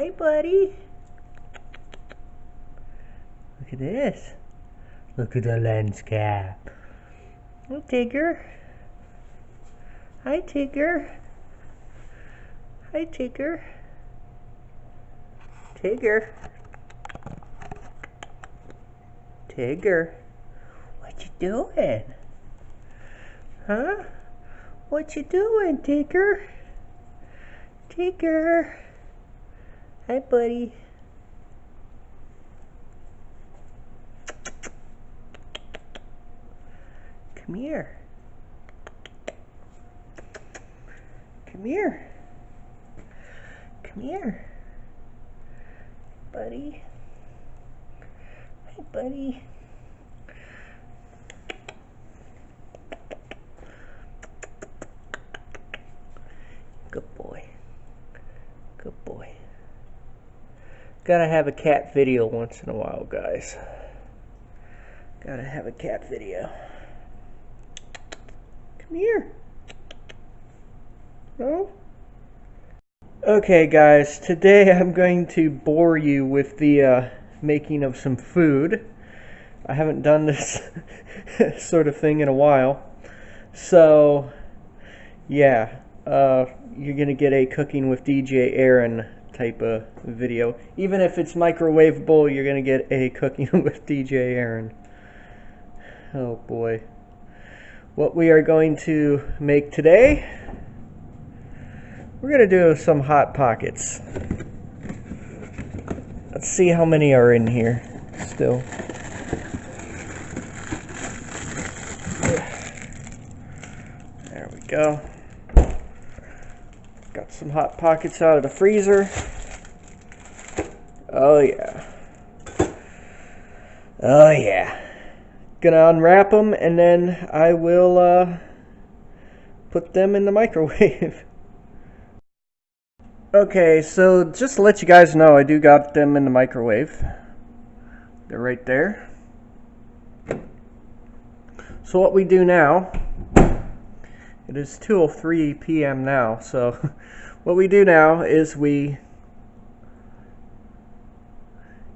Hi, buddy. Look at this. Look at the lens cap. Oh, Tigger. Hi, Tigger. Hi, Tigger. Tigger. Tigger. What you doing? Huh? What you doing, Tigger? Tigger. Hi, buddy. Come here. Come here. Come here. Buddy. Hi, buddy. Good boy. Good boy. Gotta have a cat video once in a while, guys. Gotta have a cat video. Come here. No? Okay, guys, today I'm going to bore you with the making of some food. I haven't done this sort of thing in a while. So, yeah, you're going to get a Cooking with DJ Aaron type of video. Even if it's microwavable, you're going to get a Cooking with DJ Aaron. Oh boy. What we are going to make today, we're going to do some Hot Pockets. Let's see how many are in here still. There we go. Got some Hot Pockets out of the freezer. Oh yeah. Oh yeah. Gonna unwrap them and then I will put them in the microwave. Okay, so just to let you guys know, I do got them in the microwave. They're right there. So what we do now, it is 2:03 p.m. now, so what we do now is we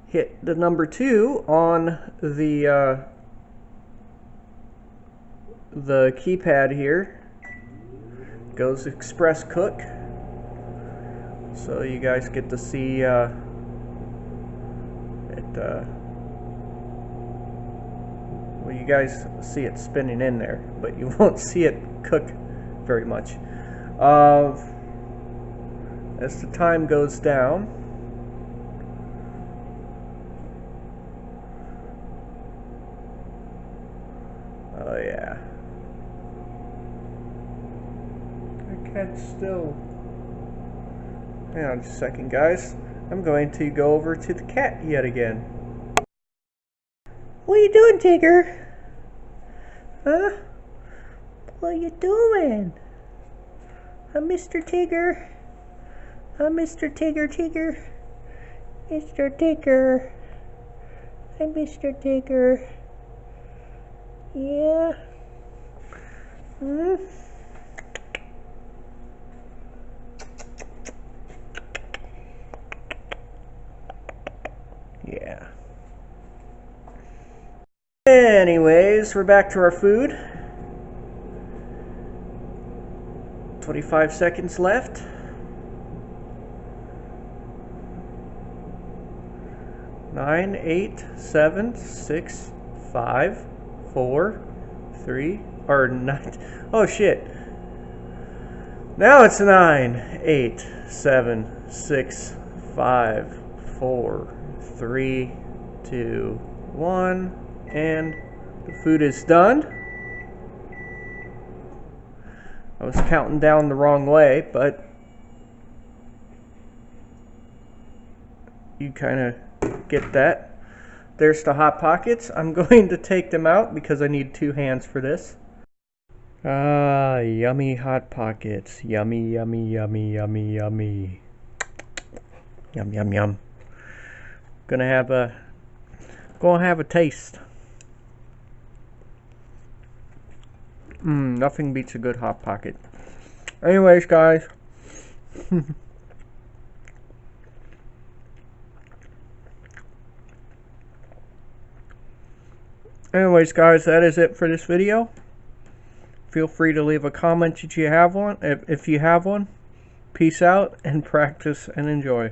hit the number 2 on the keypad here. Goes Express Cook. So you guys get to see well, you guys see it spinning in there, but you won't see it cook very much. As the time goes down, oh yeah, I can't still. Hang on just a second, guys. I'm going to go over to the cat yet again. What are you doing, Tigger? Huh? What are you doing? Mr. Tigger? Mr. Tigger, Tigger? Mr. Tigger? Hi, Mr. Tigger. Yeah? Hmm? Yeah. Anyways, we're back to our food. 25 seconds left. 9, 8, 7, 6, 5, 4, 3, or 9. Oh shit. Now it's 9, 8, 7, 6, 5, 4, 3, 2, 1, and the food is done. I was counting down the wrong way, but you kind of get that. There's the Hot Pockets. I'm going to take them out because I need 2 hands for this. Ah, yummy Hot Pockets. Yummy, yummy, yummy, yummy, yummy. Yum, yum, yum. Gonna have a taste. Nothing beats a good Hot Pocket. Anyways, guys. Anyways, guys, that is it for this video. Feel free to leave a comment if you have one. Peace out, and practice and enjoy.